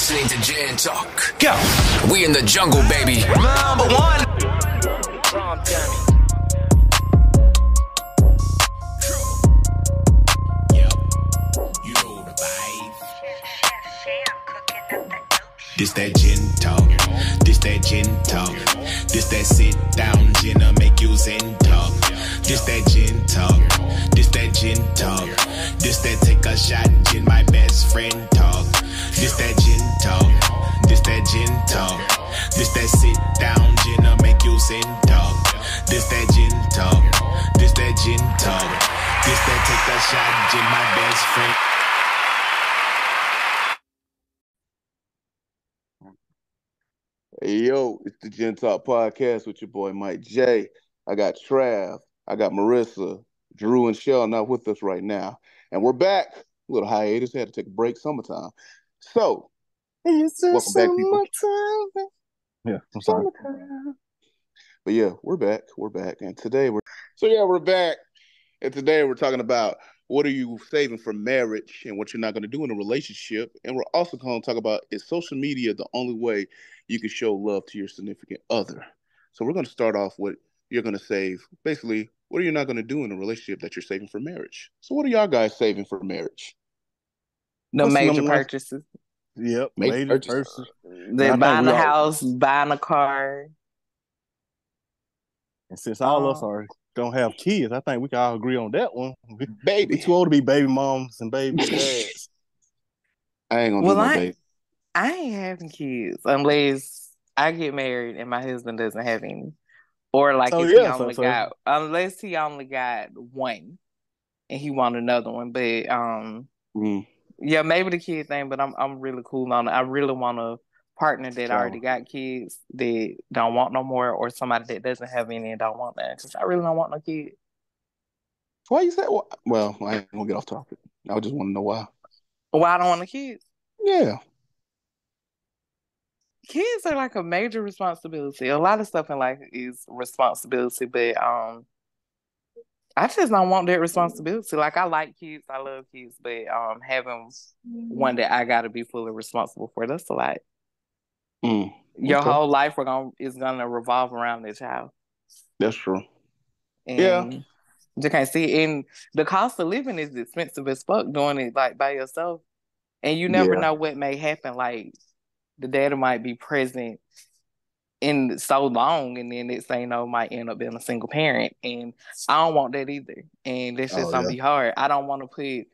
listening to Jan Talk. Go. We in the jungle, baby. Number one. This that gin talk, this that gin talk, this that sit down gin'll make you zen talk. This that gin talk, this that gin talk, this that take a shot gin my best friend talk. This that gin talk, this that gin talk, this that sit down gin'll make you zen talk. This that gin talk, this that gin talk, this that take a shot gin my best friend. Hey, yo, it's the Gen Talk Podcast with your boy Mike J. I got Trav, I got Marissa, Drew, and Shell not with us right now. And we're back. A little hiatus, had to take a break, summertime. So, welcome back, people. Yeah, I'm sorry. But yeah, we're back. And today we're back. And today we're talking about what are you saving for marriage and what you're not going to do in a relationship. And we're also going to talk about, is social media the only way you can show love to your significant other? So we're going to start off with you're going to save. Basically, what are you not going to do in a relationship that you're saving for marriage? So what are y'all guys saving for marriage? The major purchases. Yep, major purchases. They're buying a house, buying a car. And since all of us don't have kids, I think we can all agree on that one. Baby. We too old to be baby moms and baby dads. I ain't going to do no baby. I ain't having kids unless I get married and my husband doesn't have any. Or like unless he only got one and he want another one. But yeah, maybe the kid thing, but I'm really cool on it. I really want a partner that already got kids that don't want no more, or somebody that doesn't have any and don't want that. Because I really don't want no kids. Why you say? Well, I ain't gonna get off topic. I just want to know why. Why I don't want the kids? Yeah. Kids are like a major responsibility. A lot of stuff in life is responsibility, but I just don't want that responsibility. Like, I like kids, I love kids, but having one that I got to be fully responsible for, that's a lot. Your whole life is gonna revolve around that child. That's true. And you can't see. And the cost of living is expensive as fuck doing it like by yourself. And you never know what may happen. Like, the daddy might be present in so long, and then next thing you know, might end up being a single parent. And I don't want that either. And that's just gonna be hard. I don't want to put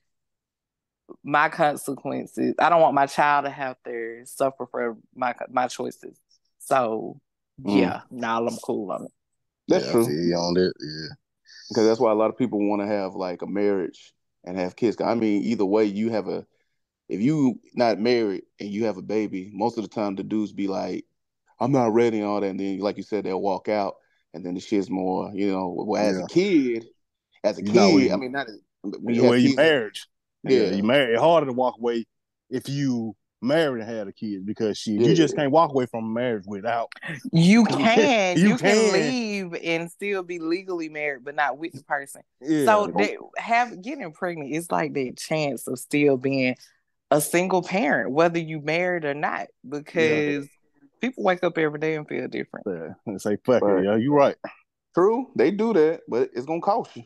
my consequences. I don't want my child to have to suffer for my choices. So I'm cool on it. That's true. I feel you on that, yeah. Because that's why a lot of people want to have like a marriage and have kids. I mean, either way, if you not married and you have a baby, most of the time the dudes be like, I'm not ready and all that. And then, like you said, they'll walk out, and then the shit's more, as a kid, I mean, not when you have kids. Marriage. Yeah, you married. It's harder to walk away if you married and had a kid, because you just can't walk away from a marriage without. You can. you can leave and still be legally married, but not with the person. Yeah. So getting pregnant is like the chance of still being a single parent, whether you married or not, because people wake up every day and feel different. Yeah, and say, fuck it, you're right. True, they do that, but it's going to cost you.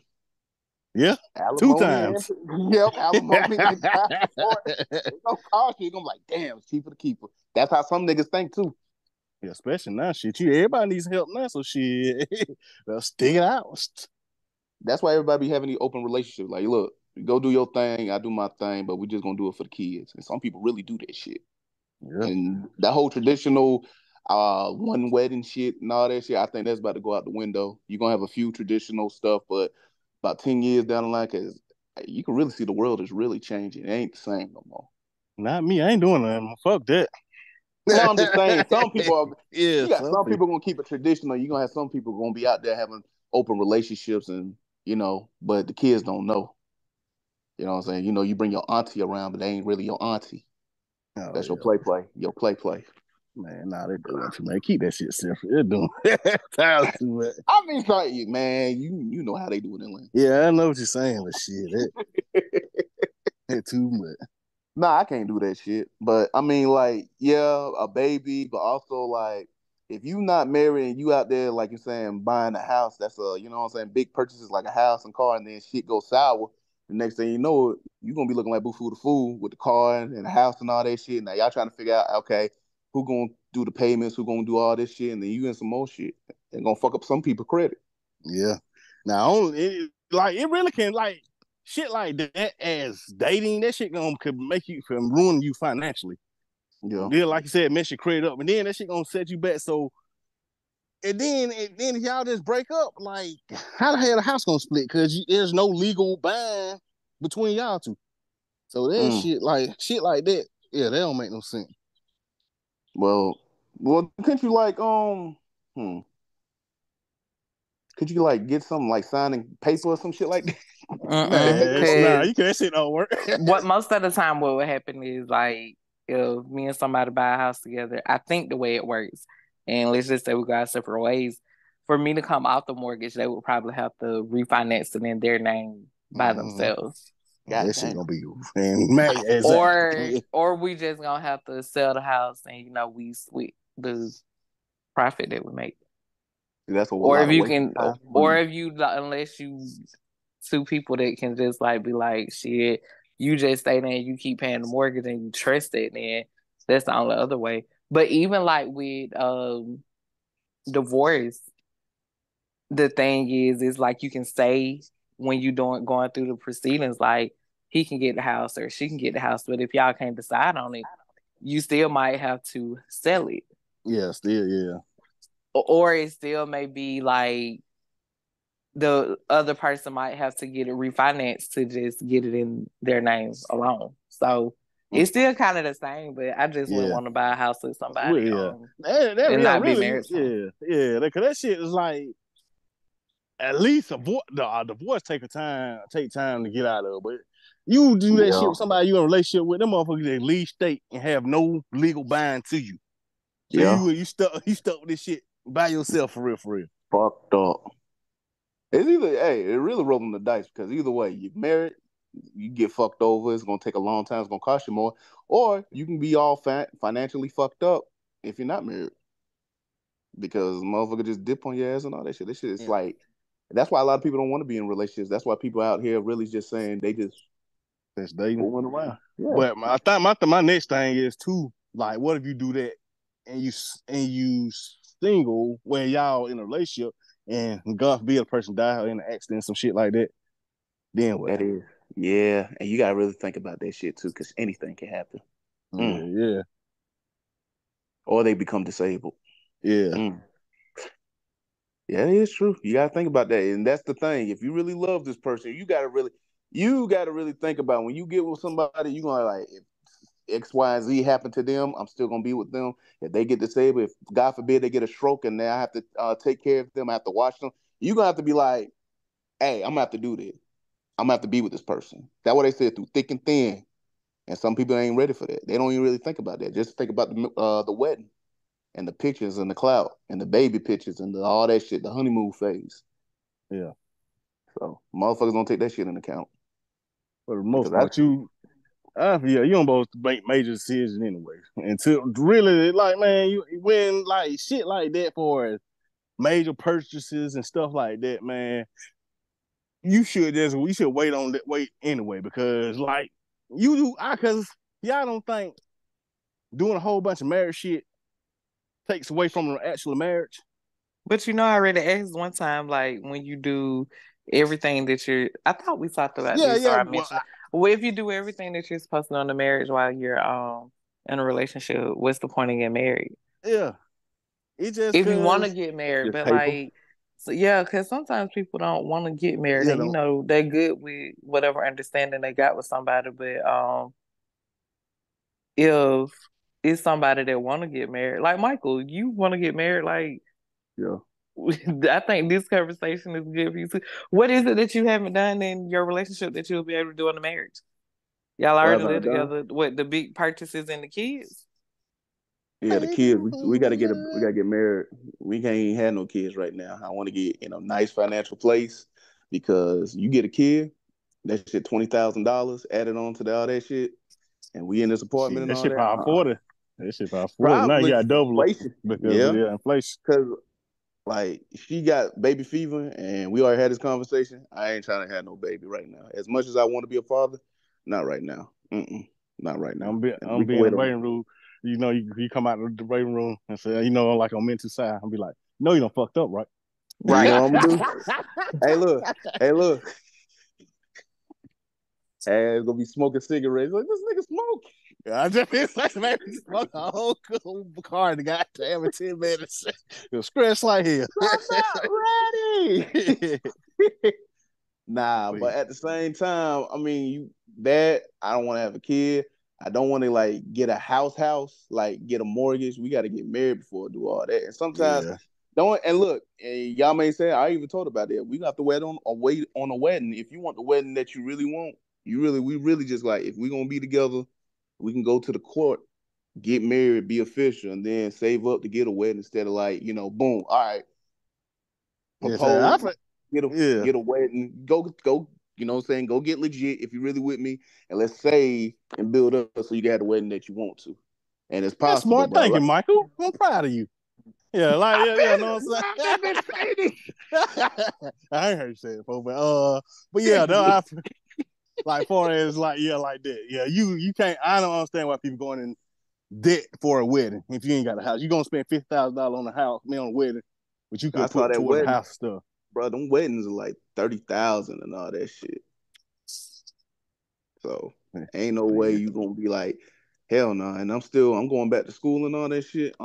Yeah, alimony 2 times. Yep, alimony. It's going to cost you. You're going to be like, damn, it's cheaper to keep her. That's how some niggas think, too. Yeah, especially now, everybody needs help now, so well, stick it out. That's why everybody be having these open relationships. Like, look, go do your thing, I do my thing, but we just going to do it for the kids. And some people really do that shit. Yeah. And that whole traditional one wedding shit and all that shit, I think that's about to go out the window. You're going to have a few traditional stuff, but about 10 years down the line, because you can really see the world is really changing. It ain't the same no more. Not me. I ain't doing that. Fuck that. No, I'm just saying, some people some people going to keep it traditional. You're going to have some people going to be out there having open relationships and, but the kids don't know. You know what I'm saying? You bring your auntie around, but they ain't really your auntie. That's your play. Your play. Man, they're doing too much. Keep that shit separate. They're doing too much. I mean, sorry, man, you know how they do it in Atlanta. Yeah, I know what you're saying, but shit, that too much. Nah, I can't do that shit. But I mean, like, yeah, a baby, but also like, if you not married and you out there, like you're saying, buying a house, that's a, you know what I'm saying, big purchases like a house and car, and then shit goes sour. The next thing you know, you're gonna be looking like Boo Foo the Fool with the car and the house and all that shit. Now y'all trying to figure out, okay, who gonna do the payments, who gonna do all this shit, and then you in some more shit. And gonna fuck up some people credit. Yeah. Now, it really can like shit like that as dating. That shit could make you can ruin you financially. Yeah. Then, like you said, mess your credit up, and then that shit gonna set you back. So, and then if y'all just break up, like how the hell the house gonna split? Because there's no legal bind between y'all two. So that Mm. shit like that, yeah, that don't make no sense. Well, couldn't you like could you like get something like signing paper or some shit like that? They make it work. You can't say no work. What most of the time what would happen is like if me and somebody buy a house together, I think the way it works, and let's just say we go our separate ways, for me to come off the mortgage, they would probably have to refinance it in their name by themselves. That shit gonna be exactly. Or we just gonna have to sell the house and we split the profit that we make. That's a or lot if of you waste can, of or money. if you unless you two people that can just like be like shit, you just stay there and you keep paying the mortgage and you trust it, then that's the only other way. But even like with divorce, the thing is like you can say when you going through the proceedings, like he can get the house or she can get the house, but if y'all can't decide on it, you still might have to sell it. Yeah, still, yeah. Or it still may be like the other person might have to get it refinanced to just get it in their names alone. So it's still kind of the same, but I just wouldn't want to buy a house with somebody and not be married to them. Yeah. Because that shit is like at least a divorce take time to get out of. But you do that shit with somebody you in a relationship with, them motherfuckers that leave state and have no legal bind to you. So you stuck with this shit by yourself for real. Fucked up. It's it really rolling the dice because either way, you married, you get fucked over. It's gonna take a long time. It's gonna cost you more, or you can be all financially fucked up if you're not married because motherfucker just dip on your ass and all that shit. This shit is like that's why a lot of people don't want to be in relationships. That's why people out here really just saying they just dating fooling around. Yeah. But my next thing is too like, what if you do that and you single when y'all in a relationship and God forbid a person die in an accident, some shit like that, then what? That is, yeah, and you gotta really think about that shit too, because anything can happen. Yeah. Or they become disabled. Yeah. Yeah, it is true. You gotta think about that, and that's the thing. If you really love this person, you gotta really think about when you get with somebody, you gonna like if X, Y, and Z happen to them, I'm still gonna be with them. If they get disabled, if God forbid they get a stroke and now I have to take care of them, I have to watch them. You're gonna have to be like, hey, I'm gonna have to do this. I'm gonna have to be with this person. That's what they said through thick and thin. And some people ain't ready for that. They don't even really think about that. Just think about the wedding and the pictures and the clout and the baby pictures and all that shit, the honeymoon phase. Yeah. So motherfuckers don't take that shit into account. For the most part, you don't both make major decisions anyway. Until really, like, man, you when like shit like that for major purchases and stuff like that, man, we should wait anyway because like because y'all don't think doing a whole bunch of marriage shit takes away from the actual marriage. But I already asked one time, like when you do everything that I thought we talked about this, or I mentioned well, if you do everything that you're supposed to do in the marriage while you're in a relationship, what's the point of getting married? Yeah. It just if you want to get married, but paper. Like so yeah, because sometimes people don't want to get married and they're good with whatever understanding they got with somebody, but if it's somebody that want to get married, like Michael, you want to get married, like I think this conversation is good for you too. What is it that you haven't done in your relationship that you'll be able to do in the marriage? Y'all already live together. What, the big purchases and the kids? Yeah, the kids. We gotta get married. We can't have no kids right now. I want to get in a nice financial place because you get a kid, that shit $20,000 added on to all that shit. and we in this apartment and all shit that. Probably 40. That shit probably 40. Probably now you got double inflation. because of inflation. Because like she got baby fever, and we already had this conversation. I ain't trying to have no baby right now. As much as I want to be a father, not right now. Not right now. I'm being in the waiting room. You know, you come out of the waiting room and say, you know, like on mental side, I'll be like, no, you done fucked up, right? Right. You know what I'm gonna do? Hey, look. Hey, it's gonna be smoking cigarettes. Like, this nigga smoke. I just feel like maybe smoke a whole car in the goddamn 10 minutes. It'll scratch like hell. I'm not ready. Nah, but at the same time, I mean, I don't want to have a kid. I don't want to like get a house, like get a mortgage. We got to get married before I do all that. And sometimes and look, and y'all may say, I even told about that. We got to wait on a wedding. If you want the wedding that you really want, we really just like, if we're gonna be together, we can go to the court, get married, be official, and then save up to get a wedding instead of like, you know, boom, all right, propose, get a wedding, go, you know what I'm saying, go get legit if you're really with me, and let's save and build up so you can have the wedding that you want to. And it's possible. That's smart thinking, Michael. I'm proud of you. Yeah, like you know what I'm saying. I ain't heard you say it before, but yeah, no, like far as like like that. Yeah, you can't. I don't understand why people going in debt for a wedding if you ain't got a house. You gonna spend $50,000 on a house, on a wedding, but you could put toward the house stuff. Bro, them weddings are like 30,000 and all that shit. So ain't no way you gonna be like, hell no. And I'm going back to school and all that shit.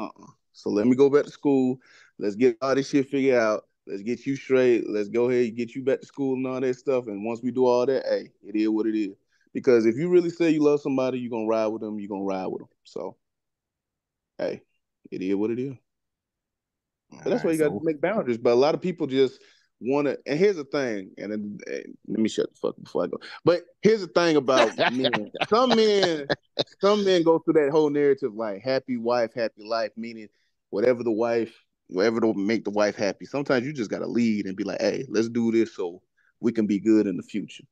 So let me go back to school. Let's get all this shit figured out. Let's get you straight. Let's go ahead and get you back to school and all that stuff. And once we do all that, hey, it is what it is. Because if you really say you love somebody, you're going to ride with them. You're going to ride with them. So, hey, it is what it is. But that's why you got to make boundaries. But a lot of people just want to. And here's the thing. And let me shut the fuck before I go. But here's the thing about men. Some men go through that whole narrative like happy wife, happy life, meaning whatever to make the wife happy. Sometimes you just got to lead and be like, hey, let's do this so we can be good in the future.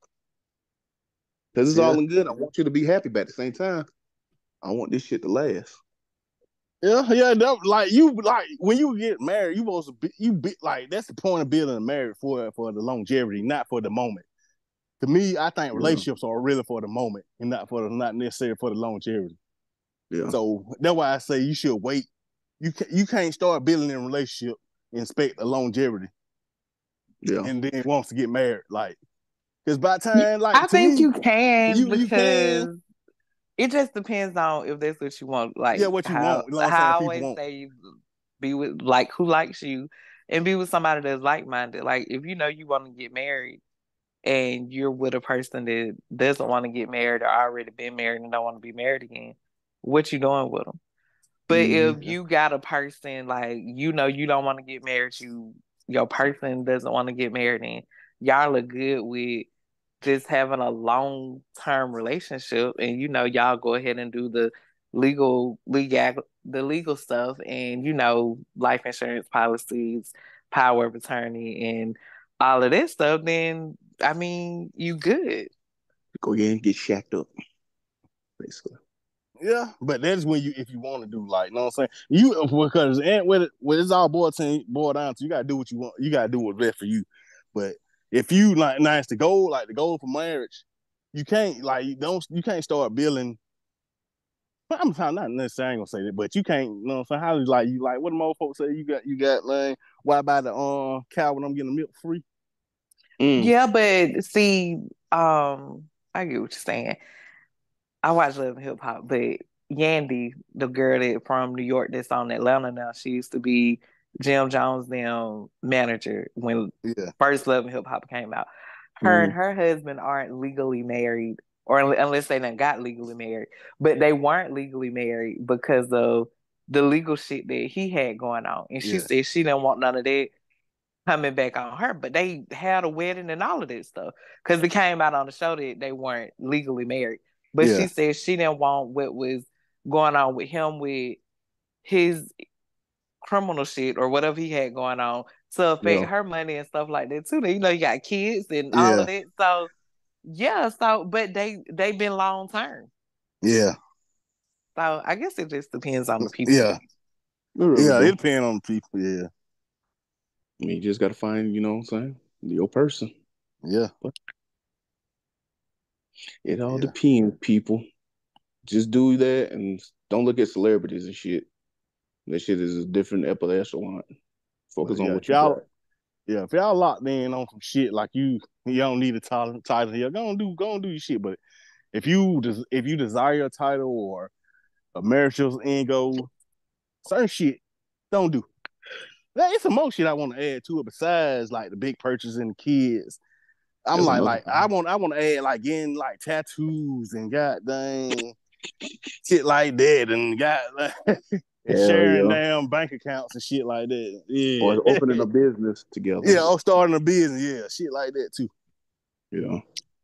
Because it's all in good. I want you to be happy, but at the same time, I want this shit to last. Yeah. Like when you get married, you supposed to be like, that's the point of building a marriage for the longevity, not for the moment. To me, I think relationships are really for the moment and not necessarily for the longevity. Yeah. So that's why I say you should wait. You can't start building a relationship and expect a longevity. Yeah. And then wants to get married. Like, because by the time, like, I think you can because it just depends on if that's what you want. Like, what you want. You know how I always say, be with like who likes you and be with somebody that's like-minded. Like, if you know you want to get married and you're with a person that doesn't want to get married or already been married and don't want to be married again, what you doing with them? But if you got a person like, you know, you don't want to get married, your person doesn't want to get married, and y'all are good with just having a long-term relationship, and you know, y'all go ahead and do the legal stuff, and you know, life insurance policies, power of attorney, and all of that stuff, then I mean, you good. Go ahead and get shacked up, basically. Yeah, but that's when if you want to do, like, you know what I'm saying? Because when it's all boiled down to, you gotta do what you want. You gotta do what's best for you. But if you like, now it's the goal for marriage, you can't start building. I'm not necessarily gonna say that, but you can't. You know what I'm saying? How like you like what the old folks say? You got like, why buy the cow when I'm getting the milk free? Yeah, but see, I get what you're saying. I watch Love and Hip Hop, but Yandy, the girl from New York that's on Atlanta now, she used to be Jim Jones' manager when first Love and Hip Hop came out. Her and her husband aren't legally married, or unless they done got legally married, but they weren't legally married because of the legal shit that he had going on. And she said she didn't want none of that coming back on her, but they had a wedding and all of that stuff because it came out on the show that they weren't legally married. But she said she didn't want what was going on with him with his criminal shit or whatever he had going on to affect her money and stuff like that too. You know, you got kids and all of that. So but they've been long term. Yeah. So I guess it just depends on the people. Yeah. It depends on the people, yeah. I mean, you just got to find, you know what I'm saying, your person. Yeah. But it all depends, people. Just do that and don't look at celebrities and shit. That shit is a different echelon. Focus on what you got. Yeah, if y'all locked in on some shit like you don't need a title here. Go and do your shit. But if you desire a title or a marital end goal, certain shit don't do. It's some more shit I want to add to it besides like the big purchase and the kids. I'm like I want to add like getting like tattoos and goddamn shit like that and sharing damn bank accounts and shit like that. Yeah. Or opening a business together. Yeah, or starting a business. Yeah, shit like that too. Yeah.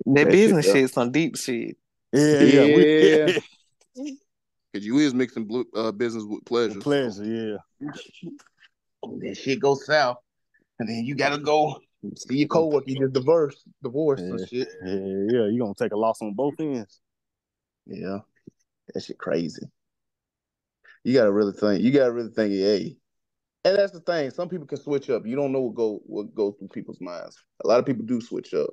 That business shit, some deep shit. Yeah. Because you is mixing business with pleasure. Yeah. That shit goes south. And then you got to go see your coworker. You get divorced and shit. Yeah. You going to take a loss on both ends. Yeah. That shit crazy. You got to really think. Hey. And that's the thing. Some people can switch up. You don't know what goes through people's minds. A lot of people do switch up.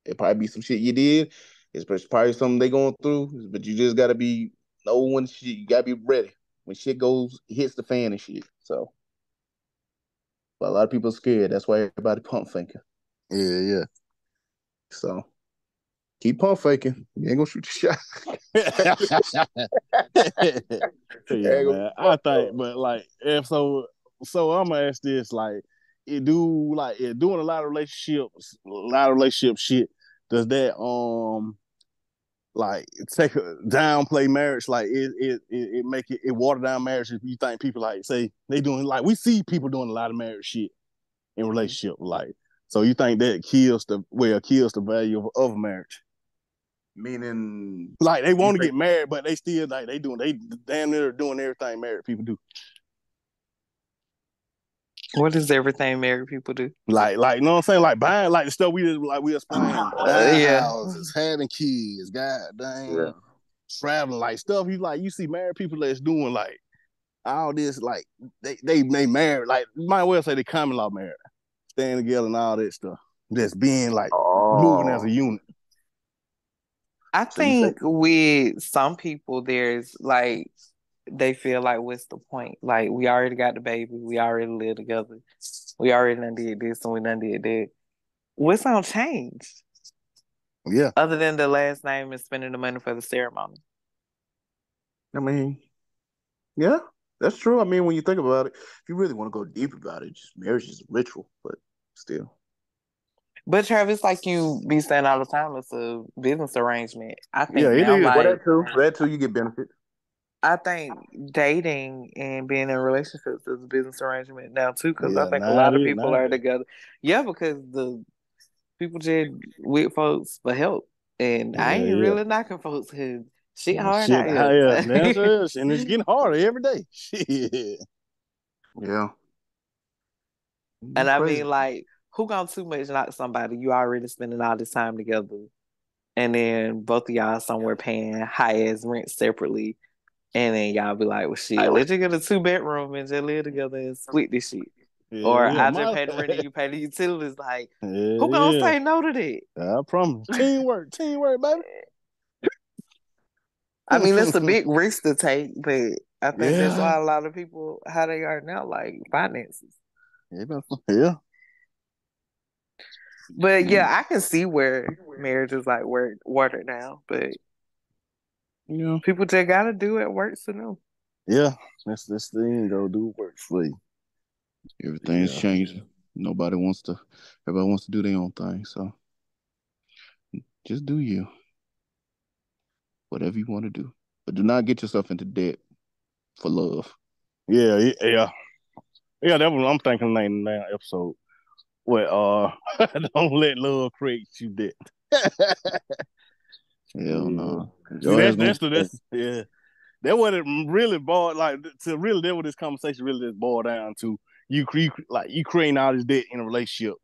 It probably be some shit you did. It's probably something they going through. But you just got to be when shit. You got to be ready when shit hits the fan and shit. So, but a lot of people are scared. That's why everybody pump faking. Yeah. So, keep pump faking. You ain't gonna shoot your shot. Yeah, man. I think, but like, if so I'm gonna ask this: like, doing a lot of relationship shit. Does that like downplay marriage? Like, it make it water down marriage? If you think people like say they doing like we see people doing a lot of marriage shit in relationship, like, so you think that kills the value of marriage? Meaning, like they want to get married, but they still like they damn near doing everything married people do. What does everything married people do? Like you know what I'm saying? Like buying like the stuff we explained, buying houses, having kids, goddamn, traveling, like stuff you see married people that's doing like all this, like they married, like you might well say they common law married, staying together and all that stuff. Just being like moving as a unit. I think with some people, there's like, they feel like, what's the point? Like, we already got the baby. We already live together. We already done did this and we done did that. What's gonna change? Yeah. Other than the last name and spending the money for the ceremony. I mean, yeah, that's true. I mean, when you think about it, if you really want to go deep about it, just marriage is a ritual, but still. But Travis, like you be saying all the time, it's a business arrangement. I think it is. Like, that too, you get benefits. I think dating and being in relationships is a business arrangement now too, because I think a lot of people are together. Yeah, because the people just with folks for help, and I ain't really knocking folks because shit hard out here. And it's getting harder every day. Shit. Yeah. And I mean, like, who gonna too much knock somebody? You already spending all this time together, and then both of y'all somewhere paying high ass rent separately, and then y'all be like, well, shit, let's just get a 2-bedroom and just live together and split this shit. I just pay the rent and you pay the utilities. Like, who gonna say no to that? I promise. Teamwork, baby. I mean, that's a big risk to take, but I think that's why a lot of people, how they are now, like finances. Yeah. But yeah, I can see where marriage is like watered down, but people just gotta do what works for them. Yeah, that's this thing. Go do what works for you. Everything's changing. Everybody wants to do their own thing. So just do you. Whatever you want to do. But do not get yourself into debt for love. Yeah. That was I'm thinking in the episode. Well, don't let love create you debt. Hell no. That's what it really boiled like to really. That's what this conversation really just boiled down to. You creating all this debt in a relationship.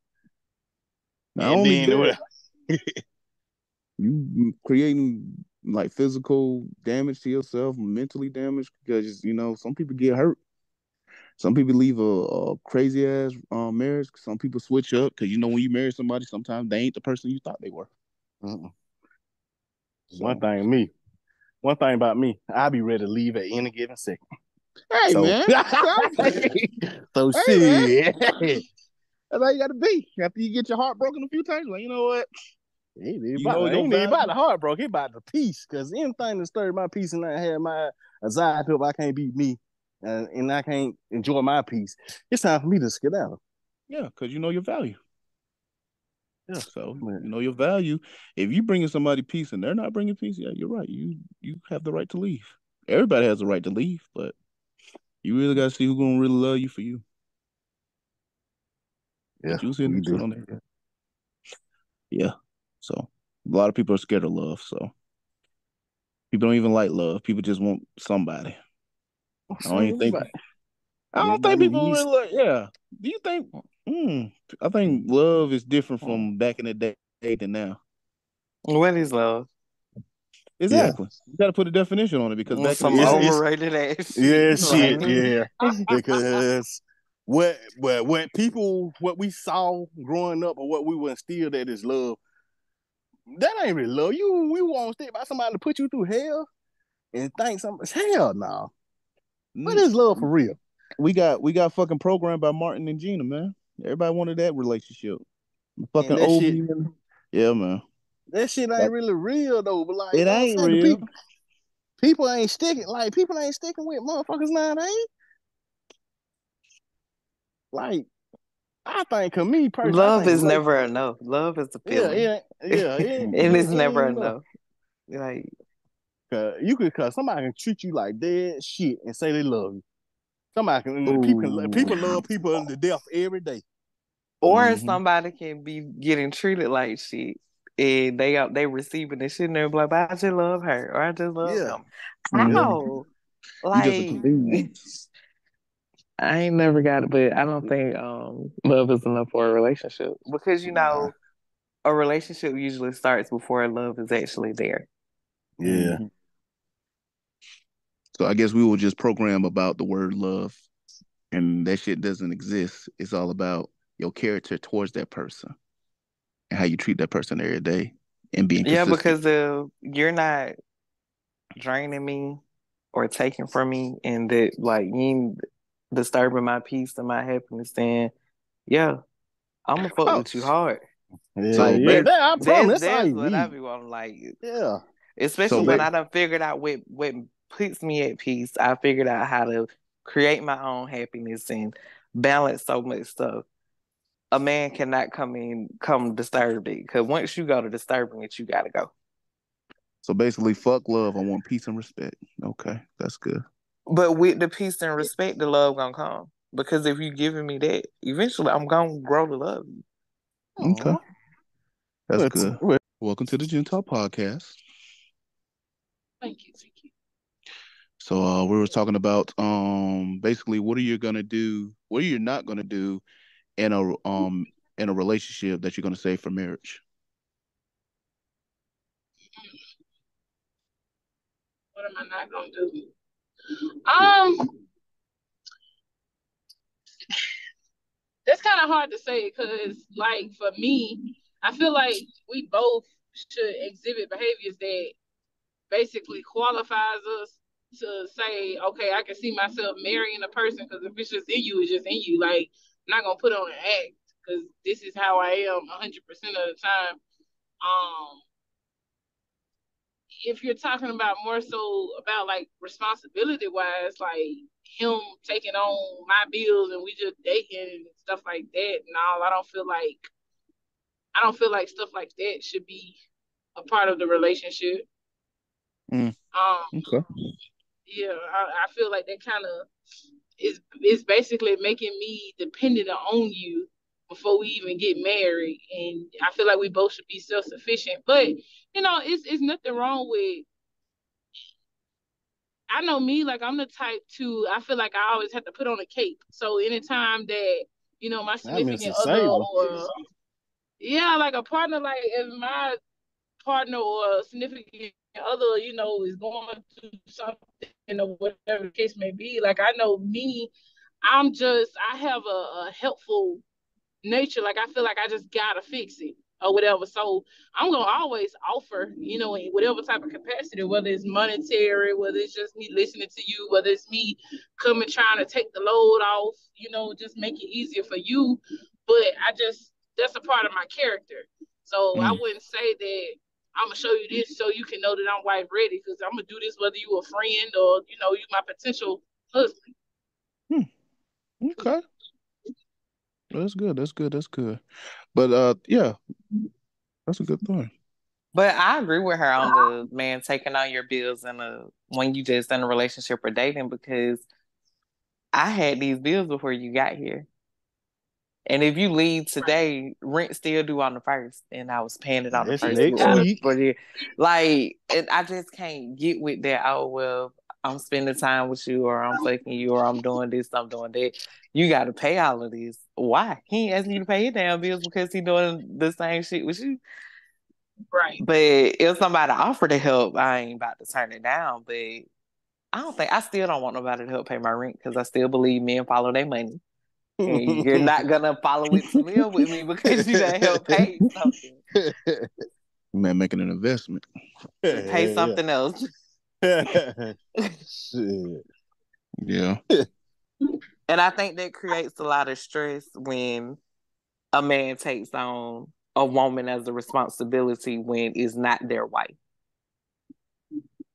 Not only that, you creating like physical damage to yourself, mentally damage, because some people get hurt. Some people leave a crazy ass marriage. Some people switch up because when you marry somebody, sometimes they ain't the person you thought they were. So, one thing about me, I'll be ready to leave at any given second. Hey, man. So shit. That's how you gotta be. After you get your heart broken a few times, like, you know what? It ain't about the heartbreak, it's about the peace. Because anything that stirred my peace and I had my anxiety up, I can't be me. And I can't enjoy my peace. It's time for me to skedaddle. Yeah, because you know your value. Yeah, so you know your value. If you bringing somebody peace and they're not bringing peace, yeah, you're right. You have the right to leave. Everybody has the right to leave, but you really got to see who's gonna really love you for you. Yeah, you see you on there. Yeah. So a lot of people are scared of love. So people don't even like love. People just want somebody. I don't think people really like. Yeah. Do you think? I think love is different from back in the day than now. What is love? Exactly. You got to put a definition on it because back some overrated ass. Yeah, shit. Yeah, because what we saw growing up or what we were instilled at is love. That ain't really love. We won't stick by somebody to put you through hell and think something. Hell no. What is love for real? We got fucking programmed by Martin and Gina, man. Everybody wanted that relationship. Fucking old man. Yeah, man. That shit ain't really real though. But like, it ain't real. People ain't sticking. Like, people ain't sticking with motherfuckers now. They ain't. Like, I think of me personally, love is never enough. Love is a feeling. Yeah. And it's never enough. Like, cause somebody can treat you like dead shit and say they love you. Somebody can. People love people to death every day. Or somebody can be getting treated like shit and they receiving the shit and they're like, I just love her or I just love him. How? Like, I ain't never got it, but I don't think love is enough for a relationship because a relationship usually starts before love is actually there. Yeah. So I guess we will just program about the word love, and that shit doesn't exist. It's all about your character towards that person and how you treat that person every day and being consistent. Yeah, because you're not draining me or taking from me, and that like you ain't disturbing my peace and my happiness, then yeah, I'm gonna fuck with you hard. Yeah, so I promise. That's what I be wanting, like. Yeah, especially when I done figured out what puts me at peace. I figured out how to create my own happiness and balance so much stuff. A man cannot come disturb it, because once you go to disturbing it, you gotta go. So basically, fuck love. I want peace and respect. Okay, that's good. But with the peace and respect, the love gonna come. Because if you giving me that, eventually I'm gonna grow to love you. Okay, that's good. Welcome to the Gentile Podcast. Thank you. So we were talking about basically what are you gonna do? What are you not gonna do in a relationship that you're gonna save for marriage? What am I not gonna do? That's kind of hard to say because, like, for me, I feel like we both should exhibit behaviors that basically qualifies us to say, okay, I can see myself marrying a person, because if it's just in you, it's just in you. Like, I'm not gonna put on an act because this is how I am 100% of the time. If you're talking about more so about like responsibility wise, like him taking on my bills and we just dating and stuff like that, no, I don't feel like stuff like that should be a part of the relationship. Okay. Yeah, I feel like that kind of is basically making me dependent on you before we even get married, and I feel like we both should be self-sufficient. But it's nothing wrong with. I know me, like I'm the type to. I feel like I always have to put on a cape. So anytime that my significant other or like a partner, like if my partner or significant other, is going through something or whatever the case may be. Like, I know me, I have a helpful nature. Like, I feel like I just gotta fix it or whatever. So I'm gonna always offer, in whatever type of capacity, whether it's monetary, whether it's just me listening to you, whether it's me coming trying to take the load off, just make it easier for you. But that's a part of my character. So I wouldn't say that I'm gonna show you this so you can know that I'm wife ready, because I'm gonna do this whether you a friend or you my potential husband. Okay. That's good. But yeah, that's a good thing. But I agree with her on the man taking on your bills when you just in a relationship or dating, because I had these bills before you got here. And if you leave today, rent still due on the 1st, and I was paying it on the 1st. Next week. Like, I just can't get with that. Oh, well, I'm spending time with you, or I'm fucking you, or I'm doing this, I'm doing that. You got to pay all of this. Why? He ain't asking you to pay your damn bills because he doing the same shit with you. Right. But if somebody offered to help, I ain't about to turn it down. But I still don't want nobody to help pay my rent, because I still believe men follow their money. And you're not gonna follow it to live with me because you done help pay something. Man, making an investment. Pay something else. Shit. Yeah. And I think that creates a lot of stress when a man takes on a woman as a responsibility when it's not their wife.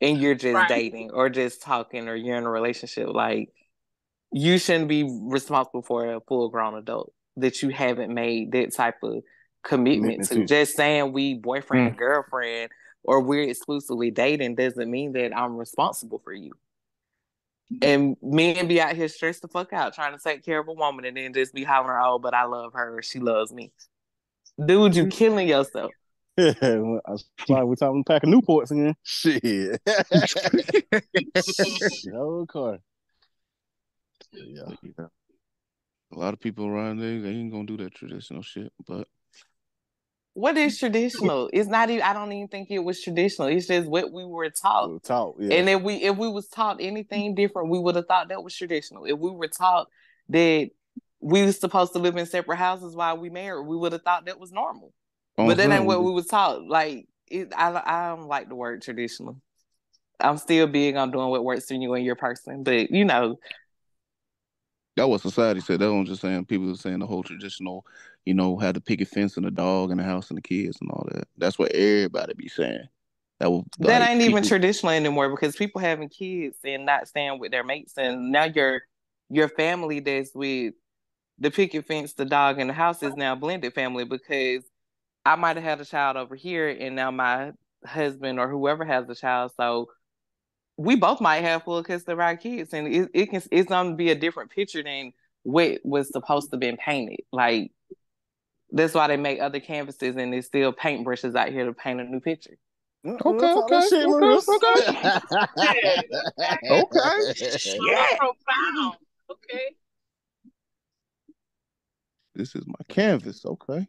And you're just dating or just talking, or you're in a relationship. Like, you shouldn't be responsible for a full-grown adult that you haven't made that type of commitment to. Just saying we boyfriend and girlfriend, or we're exclusively dating, doesn't mean that I'm responsible for you. And men be out here stressed the fuck out trying to take care of a woman, and then just be hollering, oh, but I love her, or she loves me. Dude, you killing yourself. Yeah, we're talking pack of Newports again. Shit. Okay. Yeah. A lot of people around there, they ain't gonna do that traditional shit. But what is traditional? It's not even. I don't even think it was traditional. It's just what we were taught. Yeah. And if we was taught anything different, we would have thought that was traditional. If we were taught that we were supposed to live in separate houses while we married, we would have thought that was normal. But that ain't what we was taught. Like, I don't like the word traditional. I'm still big on doing what works for you and your person, but that was society said. That wasn't just saying. People were saying the whole traditional, had the picket fence and the dog and the house and the kids and all that. That's what everybody be saying. That ain't even traditional anymore, because people having kids and not staying with their mates, and now your family that's with the picket fence, the dog, and the house is now blended family, because I might have had a child over here, and now my husband or whoever has a child, so we both might have full custody of our kids, and it's going to be a different picture than what was supposed to have been painted. Like, that's why they make other canvases, and there's still paintbrushes out here to paint a new picture. Okay. Profound. Okay. This is my canvas. Okay.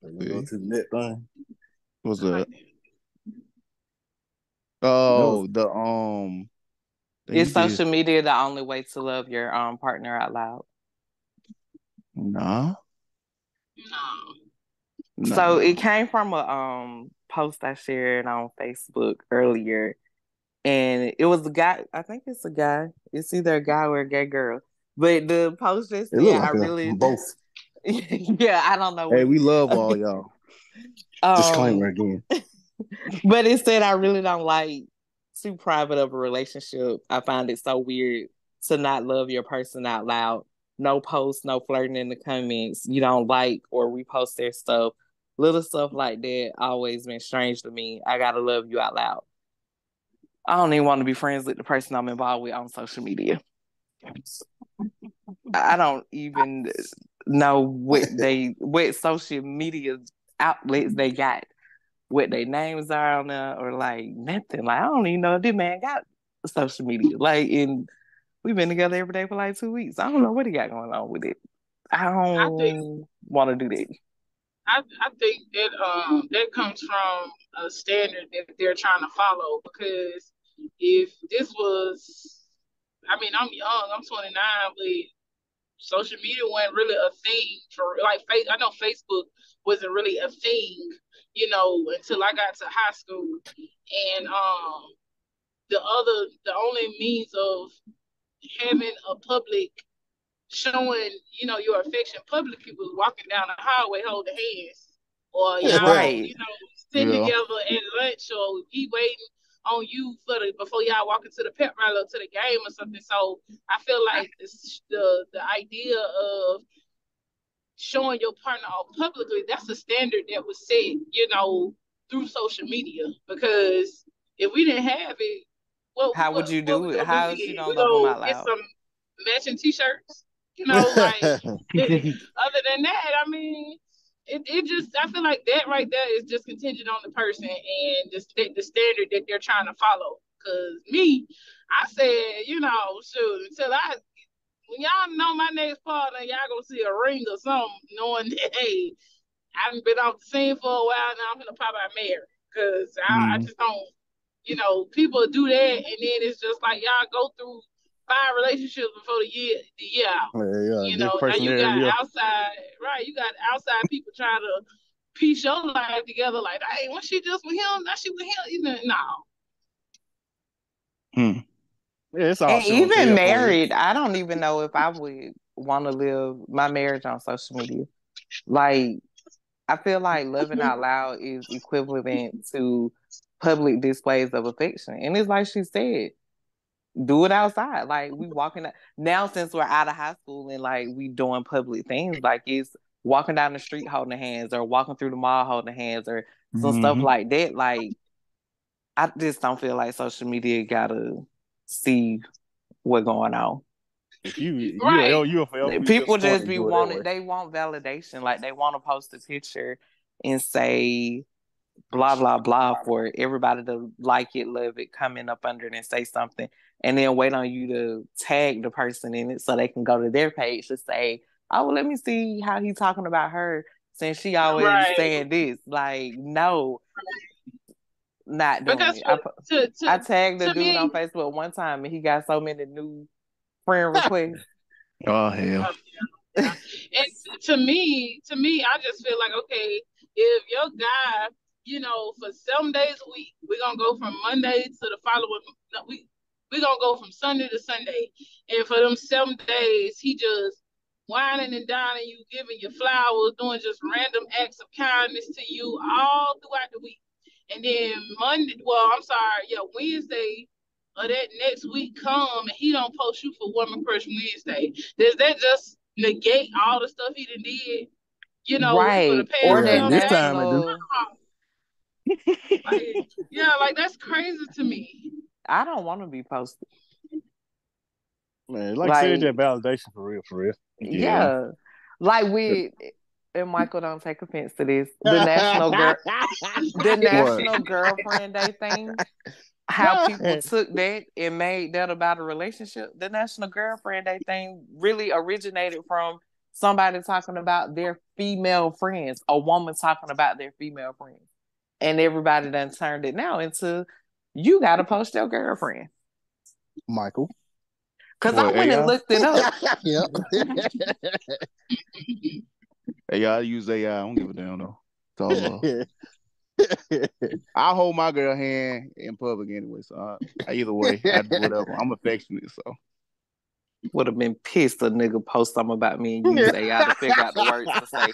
Go to the next thing. What's that? Oh, is social media the only way to love your partner out loud? No. So it came from a post I shared on Facebook earlier, and it was a guy. I think it's a guy. It's either a guy or a gay girl. But the post just said, both. Yeah, I don't know. Hey, we love all y'all. Disclaimer again. But it said, I really don't like too private of a relationship. I find it so weird to not love your person out loud. No posts, no flirting in the comments. You don't like or repost their stuff. Little stuff like that always been strange to me. I gotta love you out loud. I don't even want to be friends with the person I'm involved with on social media. I don't even know what social media outlets they got, what their names are on there, or like nothing. Like, I don't even know if this man got social media. Like, we've been together every day for like 2 weeks. I don't know what he got going on with it. I don't want to do that. I think that that comes from a standard that they're trying to follow, because if this was, I mean, I'm young, I'm 29, but social media wasn't really a thing for like I know Facebook wasn't really a thing, until I got to high school. And the only means of having a public showing, your affection publicly was walking down the highway holding hands, or y'all, Right. sitting together at lunch, or he waiting on you before y'all walk into the pep rally or to the game or something. So I feel like the idea of showing your partner off publicly, that's a standard that was set, through social media. Because if we didn't have it, how would you do it? How she don't love them out loud? Get some matching t-shirts, like other than that, I mean, it just, I feel like that right there is just contingent on the person and the standard that they're trying to follow. Because me, I said, shoot, when y'all know my next partner, y'all gonna see a ring or something, knowing that, hey, I haven't been off the scene for a while, now I'm gonna pop out married. Because I just don't, people do that, and then it's just like y'all go through 5 relationships before the year out. Now you got outside people trying to piece your life together. Like, hey, was she just with him? Now she with him? No. Yeah, it's all. And even married, I don't even know if I would want to live my marriage on social media. Like, I feel like loving out loud is equivalent to public displays of affection, and it's like she said, do it outside. Like, we walking now, since we're out of high school and like we doing public things, like it's walking down the street holding hands, or walking through the mall holding hands, or some stuff like that. Like, I just don't feel like social media gotta see what's going on. People just be wanting, they want validation. Like, they want to post a picture and say blah blah blah for everybody to like it, love it, comment up under it and say something, and then wait on you to tag the person in it so they can go to their page to say, oh, well, let me see how he's talking about her since she always saying this. Like, no, not doing it. I tagged the dude on Facebook one time and he got so many new friend requests. Oh, hell. And to me, I just feel like, okay, if your guy, for 7 days a week, we're going to go from Monday to the following, we're going to go from Sunday to Sunday. And for them 7 days, he just whining and dining you, giving you flowers, doing just random acts of kindness to you all throughout the week. And then Wednesday or that next week come and he don't post you for Woman Crush Wednesday. Does that just negate all the stuff he done did? Right. For the past or that this time like that's crazy to me. I don't want to be posted. Man, like said, that validation for real. Yeah. Like and Michael, don't take offense to this, the National Girlfriend Day thing, how people took that and made that about a relationship. The National Girlfriend Day thing really originated from somebody talking about their female friends, a woman talking about their female friends. And everybody done turned it now into, you got to post your girlfriend. Michael. Because I went and looked it up. Hey, y'all, I use AI. I don't give a damn, though. So, I'll hold my girl hand in public anyway. So, either way, I do whatever. I'm affectionate, so. Would have been pissed a nigga post something about me and use AI to figure out the words to say.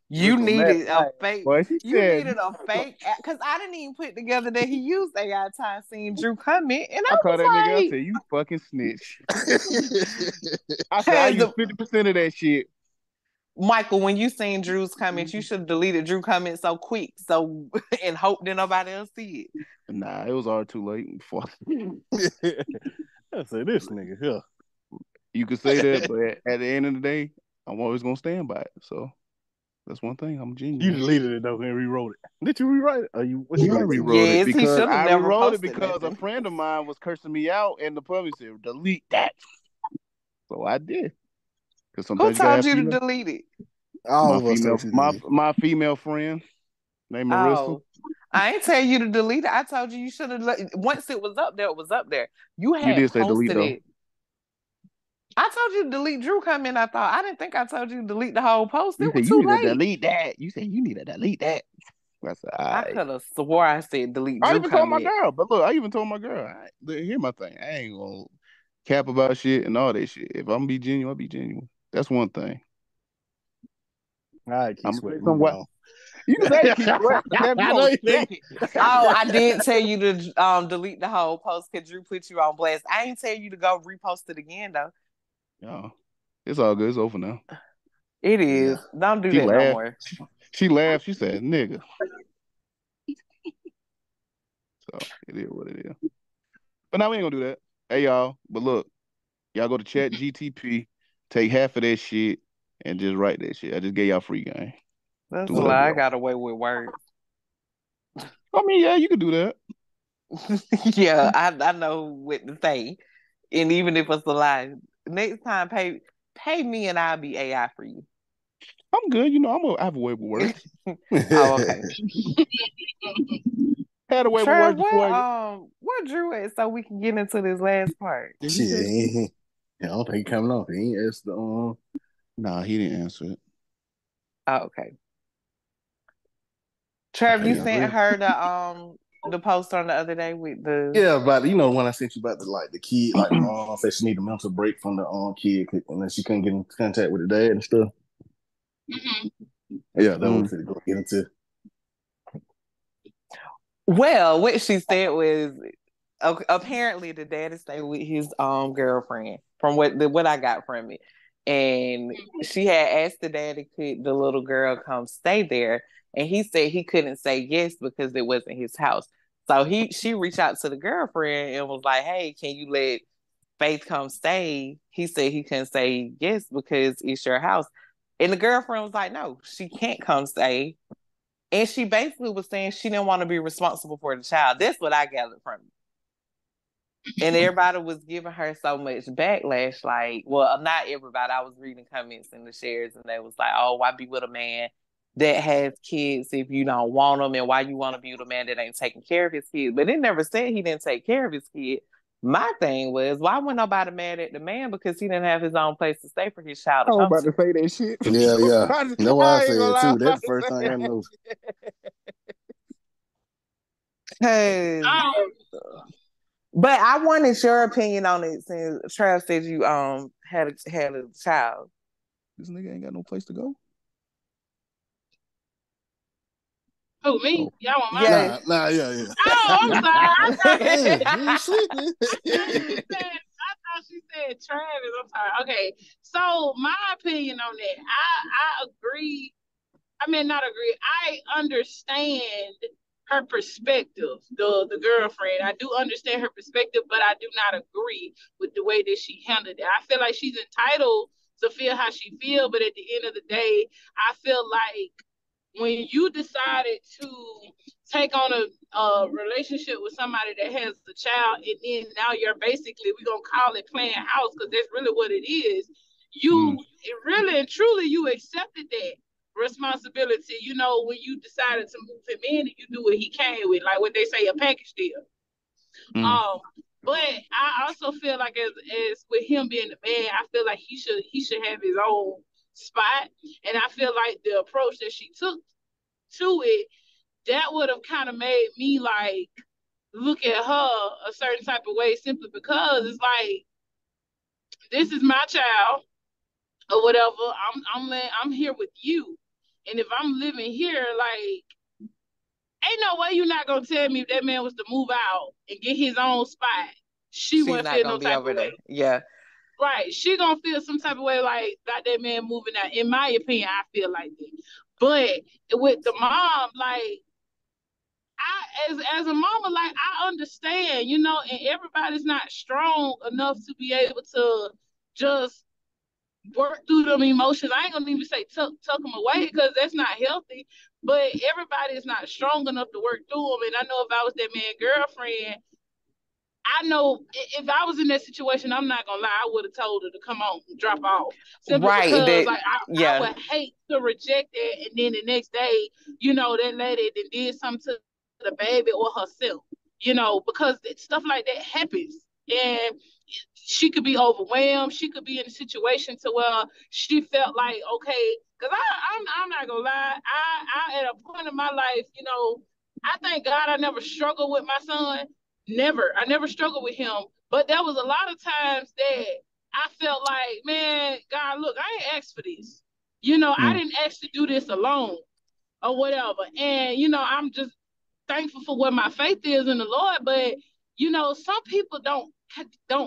You needed a fake. Needed a fake. Because I didn't even put together that he used AI time seeing Drew comment. And I called that nigga. I said, you fucking snitch. I said, I used 50% of that shit. Michael, when you seen Drew's comments, you should have deleted Drew comments so quick, and hope that nobody else see it. Nah, it was already too late. I said, this nigga here. You could say that, but at the end of the day, I'm always gonna stand by it. So that's one thing. I'm a genius. You deleted it though and rewrote it. Did you rewrite it? I rewrote it because I rewrote it because a friend of mine was cursing me out, and the public said, "Delete that." So I did. Who told you to delete it? my female friend named Marissa. I ain't tell you to delete it. I told you should have. Once it was up there, it was up there. You did say delete it. I told you to delete Drew comment. I didn't think I told you to delete the whole post. It was too late. Delete that. You said you need to delete that. I could have swore I said delete Drew. I even told my girl, but look, I even told my girl. Here's my thing. I ain't gonna cap about shit and all that shit. If I'm gonna be genuine, I'll be genuine. That's one thing. All right, keep sweating. You say keep sweating. I did tell you to delete the whole post because Drew put you on blast. I ain't tell you to go repost it again though. No, it's all good. It's over now. It is. Yeah. Don't do that no more. She laughed. She said, "Nigga." So it is what it is. But now we ain't gonna do that. Hey y'all. But look, y'all go to ChatGPT, take half of that shit, and just write that shit. I just gave y'all free game. That's a lie. I got away with words. I mean, yeah, you can do that. Yeah, I know what to say. And even if it's a lie, next time pay me and I'll be AI for you. I'm good. I have a way with words. Oh, okay. Had a way with words before. What Drew at so we can get into this last part? I don't think he coming off. He ain't asked the Nah, he didn't answer it. Oh, okay. Trev, you sent her the post on the other day with the about when I sent you about the kid, like mom said she need a mental break from the kid and then she couldn't get in contact with the dad and stuff. Mm-hmm. Yeah, that was to go get into. Well, what she said was apparently the dad stayed with his girlfriend from what I got from it. And she had asked the daddy could the little girl come stay there. And he said he couldn't say yes because it wasn't his house. So she reached out to the girlfriend and was like, "Hey, can you let Faith come stay?" He said he couldn't say yes because it's your house. And the girlfriend was like, "No, she can't come stay." And she basically was saying she didn't want to be responsible for the child. That's what I gathered from it. And everybody was giving her so much backlash. Like, well, not everybody. I was reading comments in the shares and they was like, "Oh, why be with a man that has kids if you don't want them? And why you want to be with a man that ain't taking care of his kids?" But it never said he didn't take care of his kid. My thing was, why wasn't nobody mad at the man because he didn't have his own place to stay for his child? I was about to say that shit. Yeah. That's why I said it too. That's the first thing I know. Hey. But I wanted your opinion on it since Trav said you had a child. This nigga ain't got no place to go. Who, me? Y'all want my yeah. Oh, I'm sorry. I thought she said Travis. I'm sorry. Okay. So my opinion on that, I agree. I mean, not agree. I understand her perspective, the girlfriend. I do understand her perspective, but I do not agree with the way that she handled it. I feel like she's entitled to feel how she feels, but at the end of the day, I feel like when you decided to take on a relationship with somebody that has a child, and then now you're basically, we're going to call it playing house, because that's really what it is. It really and truly, you accepted that responsibility, when you decided to move him in and you do what he came with, like what they say, a package deal. But I also feel like as with him being the man, I feel like he should have his own spot. And I feel like the approach that she took to it, that would have kind of made me like look at her a certain type of way, simply because it's like, this is my child or whatever. I'm here with you. And if I'm living here, like, ain't no way you're not gonna tell me if that man was to move out and get his own spot, she wouldn't feel no type of way. Yeah. Right. She gonna feel some type of way like that man moving out. In my opinion, I feel like that. But with the mom, like, I as a mama, like, I understand, and everybody's not strong enough to be able to just work through them emotions. I ain't gonna even say tuck them away, because that's not healthy. But everybody is not strong enough to work through them. And I know if I was that man's girlfriend, I know if I was in that situation, I'm not gonna lie, I would have told her to come on, drop off. Simply because I would hate to reject it, and then the next day, that lady that did something to the baby or herself, because stuff like that happens. And she could be overwhelmed. She could be in a situation to where she felt like, okay, because I'm not gonna lie, I at a point in my life, I thank God I never struggled with my son. Never. I never struggled with him. But there was a lot of times that I felt like, man, God, look, I ain't asked for this. I didn't ask to do this alone or whatever. And, I'm just thankful for what my faith is in the Lord. But, some people don't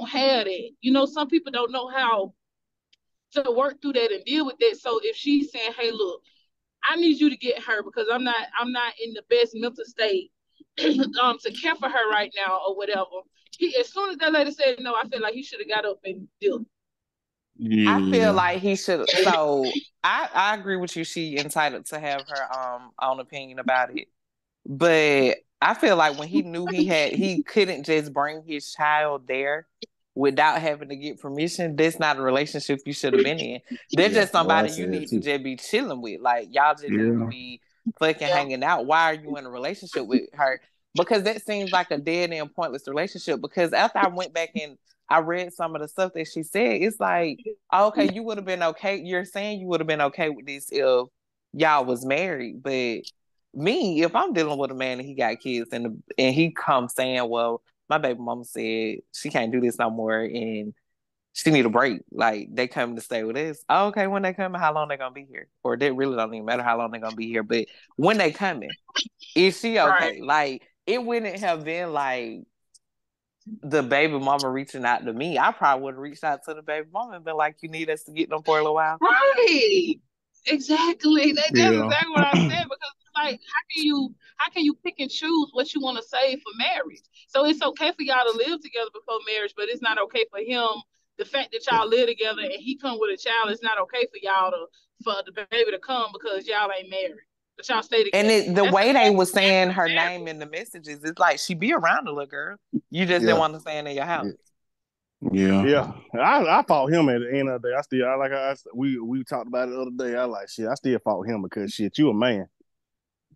have that. Some people don't know how to work through that and deal with that. So if she's saying, hey, look, I need you to get her because I'm not in the best mental state to care for her right now or whatever. As soon as that lady said no, I feel like he should have got up and dealt. Yeah. I feel like he should. So I agree with you. She entitled to have her own opinion about it, but I feel like when he knew he couldn't just bring his child there without having to get permission. That's not a relationship you should have been in. They're just somebody you need to just be chilling with. Like y'all just need to be fucking hanging out. Why are you in a relationship with her? Because that seems like a dead and pointless relationship. Because after I went back and I read some of the stuff that she said, it's like, okay, you would have been okay. You're saying you would have been okay with this if y'all was married. But me, if I'm dealing with a man and he got kids and he comes saying, well, my baby mama said she can't do this no more and she need a break. Like, they come to stay with us. Oh, okay, when they come, how long they gonna be here? Or they really don't even matter how long they gonna be here. But when they coming, is she okay? Right. Like, it wouldn't have been like the baby mama reaching out to me. I probably would have reached out to the baby mama and been like, you need us to get them for a little while. Right. Exactly. That's exactly what I said, because like, how can you pick and choose what you want to say for marriage? So it's okay for y'all to live together before marriage, but it's not okay for him. The fact that y'all live together and he come with a child, it's not okay for y'all for the baby to come because y'all ain't married. But y'all stay together. And the way they was saying her name in the messages, it's like she be around the little girl. You just didn't want to stay in your house. Yeah. I fought him at the end of the day. We talked about it the other day. I still fought him because shit, you a man.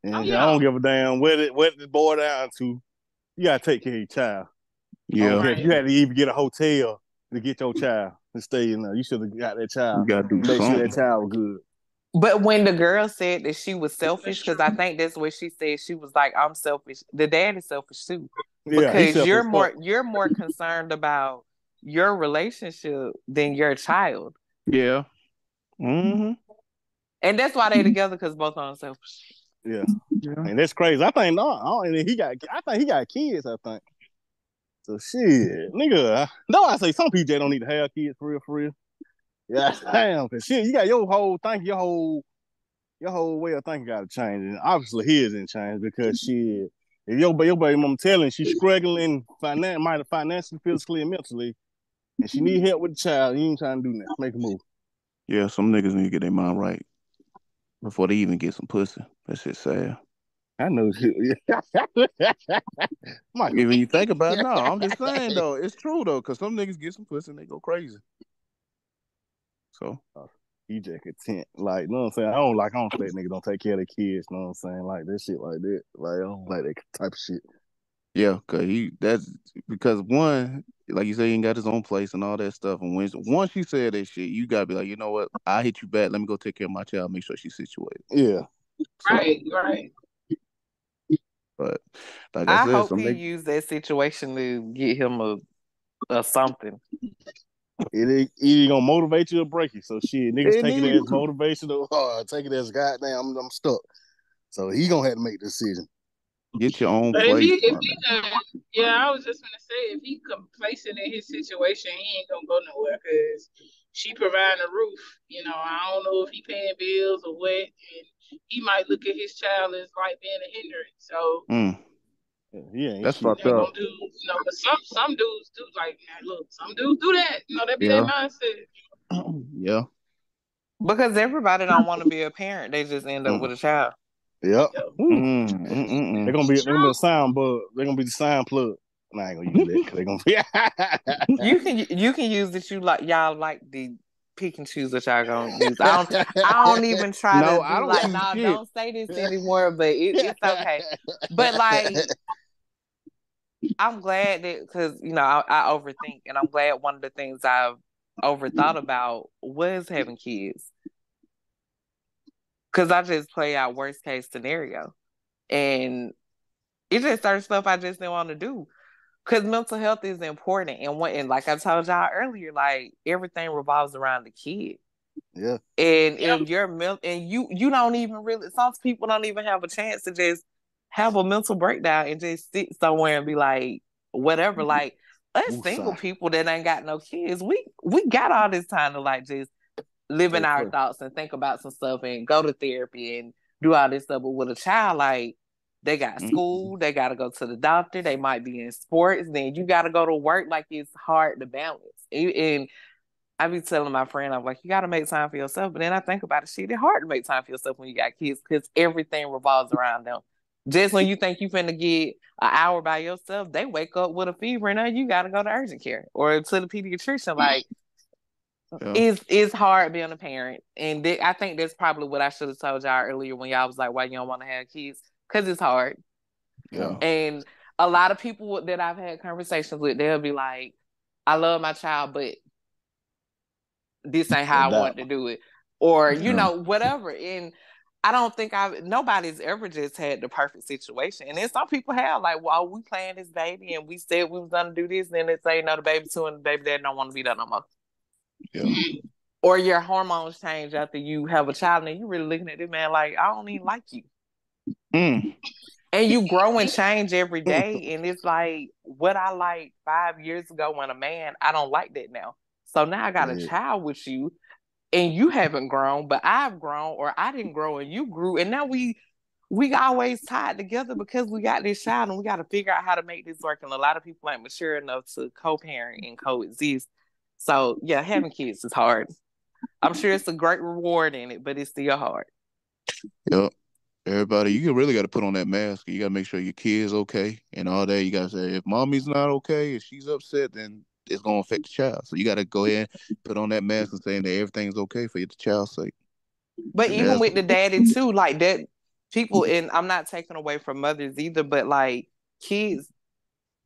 And I don't give a damn what this boy down to. You gotta take care of your child. Yeah. If you had to even get a hotel to get your child to stay in there, you should have got that child. You gotta do make something. Sure that child was good. But when the girl said that she was selfish, because I think that's what she said, she was like, I'm selfish. The dad is selfish too. Because you're more concerned about your relationship than your child. Yeah. Mm-hmm. And that's why they together, because both of them selfish. Yeah. And that's crazy. I think he got kids, I think. So shit, nigga. No, I say some people don't need to have kids for real. Yeah, damn, cause shit, you got your whole way of thinking gotta change. And obviously his didn't change because shit, if your baby mama telling she's struggling financially, physically, and mentally, and she need help with the child, you ain't trying to do nothing. Make a move. Yeah, some niggas need to get their mind right before they even get some pussy. That shit sad. I know. Even you think about it, no, I'm just saying though, it's true though, because some niggas get some pussy and they go crazy. So he just content. Like, you know what I'm saying? I don't say niggas don't take care of their kids, you know what I'm saying? Like that shit like that. Like, I don't like that type of shit. Yeah, that's because one, like you say, he ain't got his own place and all that stuff. And once you say that shit, you gotta be like, you know what? I hit you back. Let me go take care of my child, make sure she's situated. Yeah. So, right. But like I said, hope he used that situation to get him a something. It either gonna motivate you or break you. So shit, niggas take it as motivational, take it as goddamn, I'm stuck. So he gonna have to make the decision. Get your own place. I was just gonna say, if he complacent in his situation, he ain't gonna go nowhere because she providing a roof. I don't know if he paying bills or what, and he might look at his child as like being a hindrance. So that's fucked up. But some dudes do some dudes do that. That be their mindset. Yeah. Because everybody don't want to be a parent. They just end up with a child. Yep. They're gonna be a sound bug. They're gonna be the sound plug. I ain't gonna use that because they're gonna be. You can use that. Y'all like the pick and choose that y'all gonna use. I don't even try to be like, no, don't say this anymore. But it's okay. But like, I'm glad that because I overthink, and I'm glad one of the things I've overthought about was having kids, because I just play out worst case scenario, and it's just certain stuff I just didn't want to do. Because mental health is important, and like I told y'all earlier, like everything revolves around the kid. Yeah. And if you're and you don't even really, some people don't even have a chance to just have a mental breakdown and just sit somewhere and be like, whatever. Like us single people that ain't got no kids, we got all this time to like just live in our thoughts and think about some stuff and go to therapy and do all this stuff. But with a child, like, they got school, they got to go to the doctor, they might be in sports, then you got to go to work. Like, it's hard to balance. And I be telling my friend, I'm like, you got to make time for yourself. But then I think about it, shit, it's hard to make time for yourself when you got kids because everything revolves around them. Just when you think you finna get an hour by yourself, they wake up with a fever and now you got to go to urgent care or to the pediatrician. Like, it's hard being a parent. And I think that's probably what I should have told y'all earlier when y'all was like, why you don't want to have kids? Because it's hard. Yeah. And a lot of people that I've had conversations with, they'll be like, I love my child, but this ain't how I want to do it. Or, whatever. And I don't think nobody's ever just had the perfect situation. And then some people have, like, well, we planned this baby and we said we was going to do this. And then they say, no, the baby too, and the baby dad don't want to be there no more. Yeah. Or your hormones change after you have a child and you really looking at this man like, I don't even like you. And you grow and change every day. And it's like, what I liked 5 years ago when a man, I don't like that now. So now I got a child with you and you haven't grown, but I've grown, or I didn't grow and you grew. And now we always tied together because we got this child and we got to figure out how to make this work. And a lot of people ain't mature enough to co-parent and coexist. So yeah, having kids is hard. I'm sure it's a great reward in it, but it's still hard. Yep. Everybody, you really got to put on that mask. You got to make sure your kid's okay and all that. You got to say, if mommy's not okay, if she's upset, then it's going to affect the child. So you got to go ahead and put on that mask and saying that everything's okay for the child's sake. But and even with the daddy too, like that, people, and I'm not taking away from mothers either, but like kids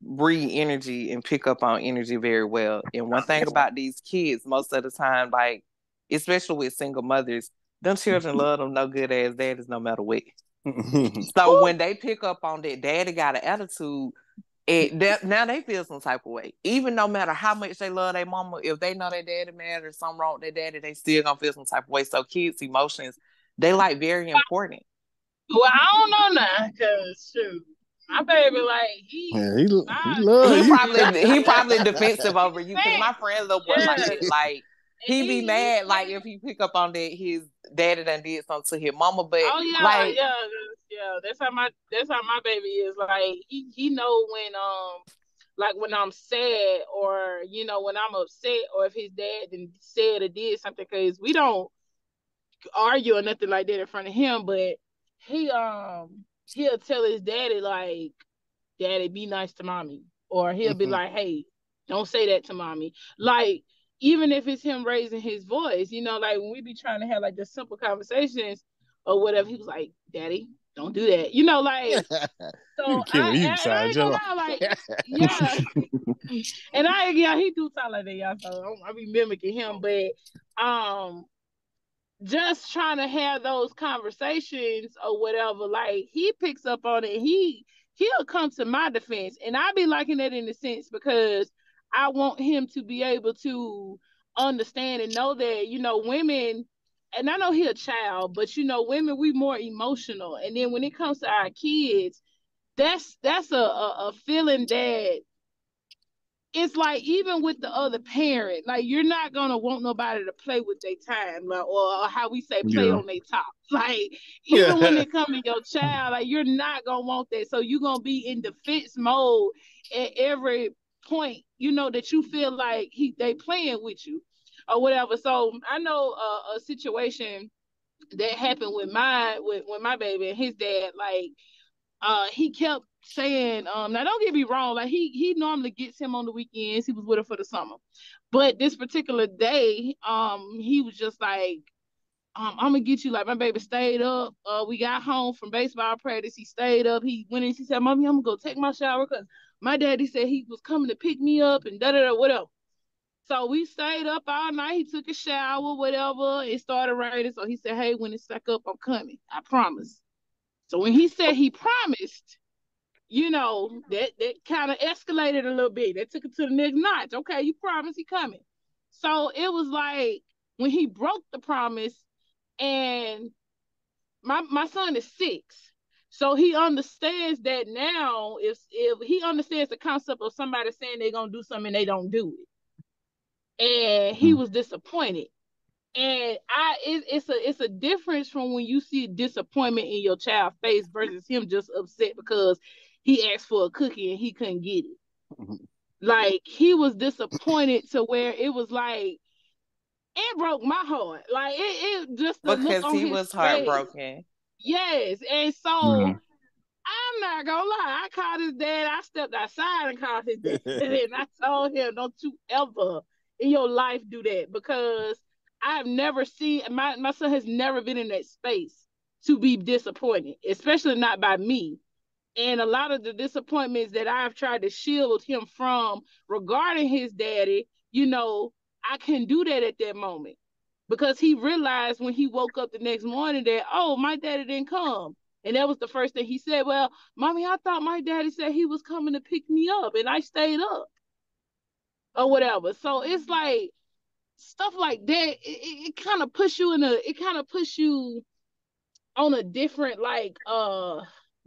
breathe energy and pick up on energy very well. And one thing about these kids, most of the time, like, especially with single mothers, them children love them no good ass daddies no matter what. So when they pick up on that daddy got an attitude, now they feel some type of way. Even no matter how much they love their mama, if they know their daddy mad or something wrong with their daddy, they still gonna feel some type of way. So kids' emotions, they like very important. Well, I don't know now, cause shoot, my baby, like he probably defensive over you. Cause my friend little boy like that, like he be mad like if he pick up on that his daddy done did something to his mama, but that's how my baby is. Like he know when like when I'm sad or when I'm upset or if his dad done said or did something, because we don't argue or nothing like that in front of him, but he'll tell his daddy, like, daddy, be nice to mommy, or he'll be like, hey, don't say that to mommy. Like, even if it's him raising his voice, like when we be trying to have like the simple conversations or whatever, he was like, daddy, don't do that, like. So I ain't gonna lie, like, yeah. And he do sound like that, y'all, so I be mimicking him, but just trying to have those conversations or whatever, like, he picks up on it. He'll come to my defense, and I be liking that in the sense because I want him to be able to understand and know that, women, and I know he a child, but women, we more emotional. And then when it comes to our kids, that's a feeling that it's like, even with the other parent, like, you're not gonna want nobody to play with their time, like, or how we say, play on their top. Like, even when they come to your child, like, you're not gonna want that. So you're gonna be in defense mode at every point, that you feel like they playing with you or whatever. So I know a situation that happened with my baby and his dad. Like, he kept saying, now don't get me wrong, like he normally gets him on the weekends. He was with her for the summer, but this particular day, he was just like, I'm gonna get you. Like, my baby stayed up. We got home from baseball practice. He stayed up. He went in. She said, "Mommy, I'm gonna go take my shower because my daddy said he was coming to pick me up and da da da whatever." So we stayed up all night. He took a shower, whatever. It started raining, so he said, "Hey, when it's back up, I'm coming. I promise." So when he said he promised, you know, that kind of escalated a little bit. That took it to the next notch. Okay, you promised, he coming. So it was like when he broke the promise, and my son is 6. So he understands that now. If he understands the concept of somebody saying they're gonna do something and they don't do it. And he was disappointed. And it's a difference from when you see disappointment in your child's face versus him just upset because he asked for a cookie and he couldn't get it. Like, he was disappointed to where it was like, it broke my heart. Like, it just the because look on he his was face. heartbroken. Yes, and so I'm not gonna lie. I called his dad. I stepped outside and called his dad, and I told him, "Don't you ever in your life do that," because I've never seen my son has never been in that space to be disappointed, especially not by me. And a lot of the disappointments that I've tried to shield him from regarding his daddy, you know, I couldn't do that at that moment because he realized when he woke up the next morning that, oh, my daddy didn't come. And that was the first thing he said. Well, Mommy, I thought my daddy said he was coming to pick me up and I stayed up or whatever. So it's like stuff like that. It kind of puts you on a different, like,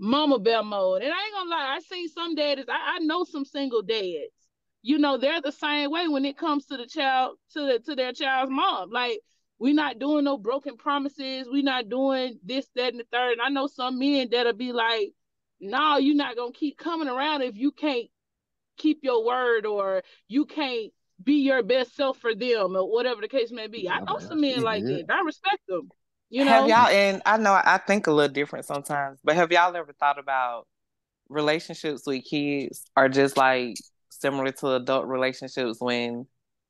mama bear mode. And I ain't gonna lie, I seen some daddies, I know some single dads, you know, they're the same way when it comes to the child, to their child's mom. Like, we're not doing no broken promises, we're not doing this, that, and the third. And I know some men that'll be like, no, you're not gonna keep coming around if you can't keep your word, or you can't be your best self for them, or whatever the case may be. I know some men like that. I respect them. You know? Have y'all, and I know I think a little different sometimes, but have y'all ever thought about relationships with kids are just like similar to adult relationships when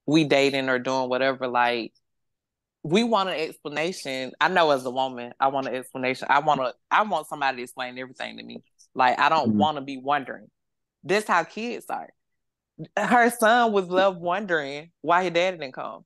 we dating or doing whatever? Like, we want an explanation. I know as a woman, I want an explanation. I want somebody to explain everything to me. Like, I don't want to be wondering. This how kids are. Her son was left wondering why his daddy didn't come.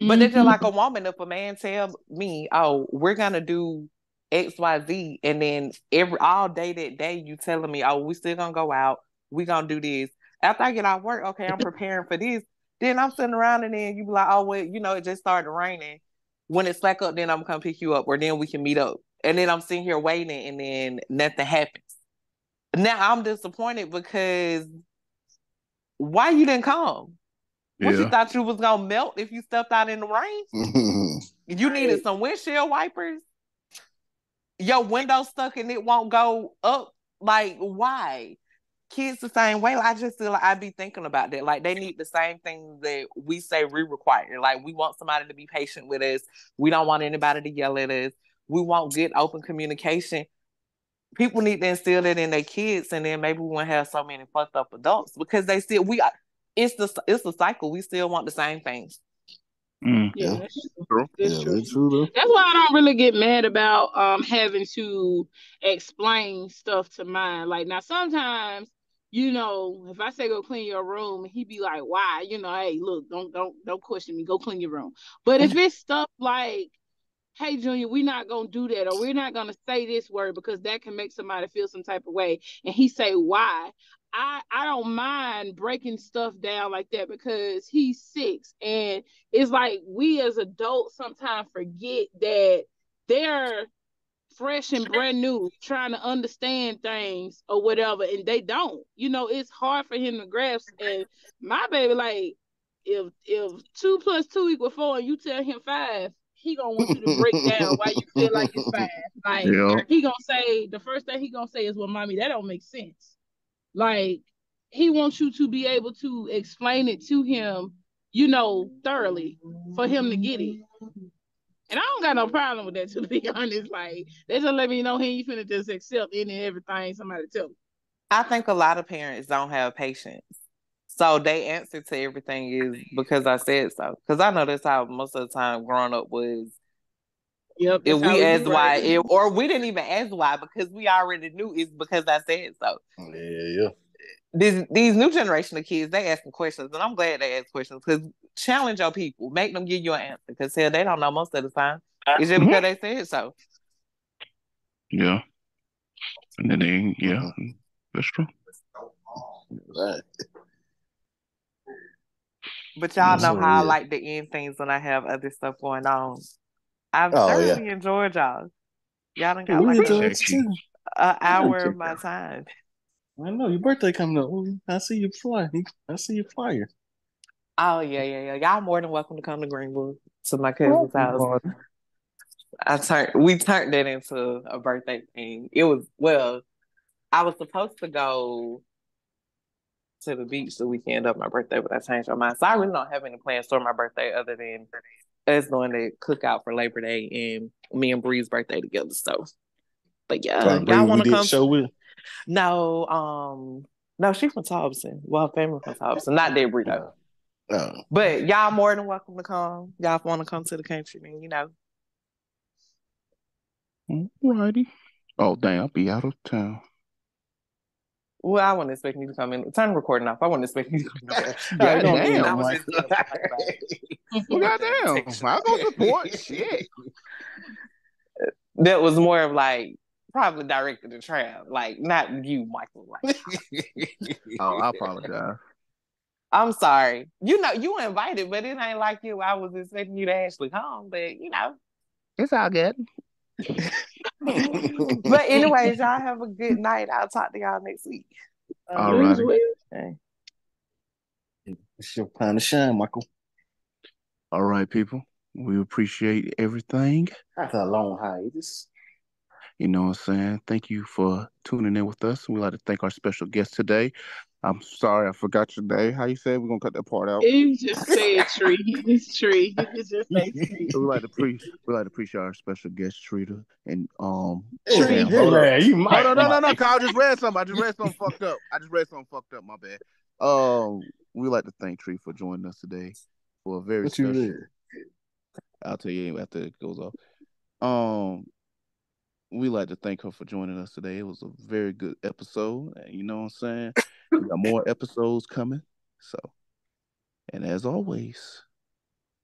But it's just like a woman. If a man tell me, "Oh, we're gonna do X, Y, Z," and then all day that day you telling me, "Oh, we still gonna go out, we gonna do this." After I get off work, okay, I'm preparing for this. Then I'm sitting around, and then you be like, "Oh, well, you know, it just started raining. When it slack up, then I'm gonna come pick you up, or then we can meet up." And then I'm sitting here waiting, and then nothing happens. Now I'm disappointed because why you didn't come? What, you thought you was gonna melt if you stepped out in the rain? You needed some windshield wipers. Your window stuck and it won't go up. Like, why? Kids the same way. I just feel like I be thinking about that. Like, they need the same thing that we say we require. Like, we want somebody to be patient with us. We don't want anybody to yell at us. We want good open communication. People need to instill that in their kids, and then maybe we won't have so many fucked up adults because they still it's the cycle. We still want the same things. Yeah, that's true. That's true. That's why I don't really get mad about having to explain stuff to mine. Like, now sometimes, you know, if I say go clean your room, he be like, why? You know, hey, look, don't question me. Go clean your room. But if it's stuff like, hey, Junior, we're not going to do that, or we're not going to say this word because that can make somebody feel some type of way, and he say, why? I don't mind breaking stuff down like that because he's 6. And it's like we as adults sometimes forget that they're fresh and brand new trying to understand things or whatever, and they don't. You know, it's hard for him to grasp. And my baby, like, if 2 + 2 = 4 and you tell him 5, he gonna want you to break down why you feel like it's 5. Like, he gonna say, the first thing he gonna say is, well, Mommy, that don't make sense. Like, he wants you to be able to explain it to him, you know, thoroughly for him to get it. And I don't got no problem with that, to be honest. Like, they just let me know he ain't finna just accept any and everything somebody tell me. I think a lot of parents don't have patience. So they answer to everything is because I said so. Because I know that's how most of the time growing up was. Yep. If we asked why, or we didn't even ask why because we already knew it's because I said so. Yeah. These new generation of kids, they asking questions, and I'm glad they ask questions because challenge your people, make them give you an answer. Because hell, they don't know most of the time. It's just because they said so. Yeah. And then that's true. Right. But y'all know how I like to end things when I have other stuff going on. I've thoroughly enjoyed y'all. Y'all done got like an hour of my time. I know your birthday coming up. I see you fly. I see you flyer. Oh yeah. Y'all more than welcome to come to Greenwood to my cousin's house. We turned that into a birthday thing. I was supposed to go to the beach the weekend of my birthday, but I changed my mind. So I really don't have any plans for my birthday other than us going to cook out for Labor Day and me and Bree's birthday together. So, but yeah, y'all want to come? Show with? No, she's from Thompson. Well, her family from Thompson, not that Bree though. But y'all more than welcome to come. Y'all want to come to the country, then Alrighty. Oh dang, I'll be out of town. Well, I wasn't expecting you to come in. Turn the recording off. I wasn't expecting you to come in. Goddamn. I was just goddamn. I'll go support. Shit. That was more of like probably directed to Trav, like not you, Michael. Like, oh, I apologize. I'm sorry. You were invited, but it ain't like you. I was expecting you to actually come, but it's all good. But anyways, y'all have a good night. I'll talk to y'all next week. All right. Okay. It's your time to shine, Michael. All right, people. We appreciate everything. After a long hiatus. You know what I'm saying? Thank you for tuning in with us. We'd like to thank our special guest today. I'm sorry I forgot your name. How you say it? We're gonna cut that part out. You just say Tree. It's Tree. You just say Tree. We'd like to appreciate our special guest Trita and Tree. No, I just read something. Fucked up. My bad. We'd like to thank Tree for joining us today for a very special. I'll tell you after it goes off. We like to thank her for joining us today. It was a very good episode. And you know what I'm saying? We got more episodes coming. So, and as always,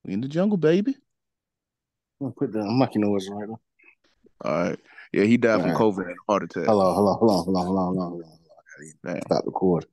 we in the jungle, baby. I'm gonna put the monkey noise right now. All right. Yeah, he died from COVID and a heart attack. Hold on. Stop recording.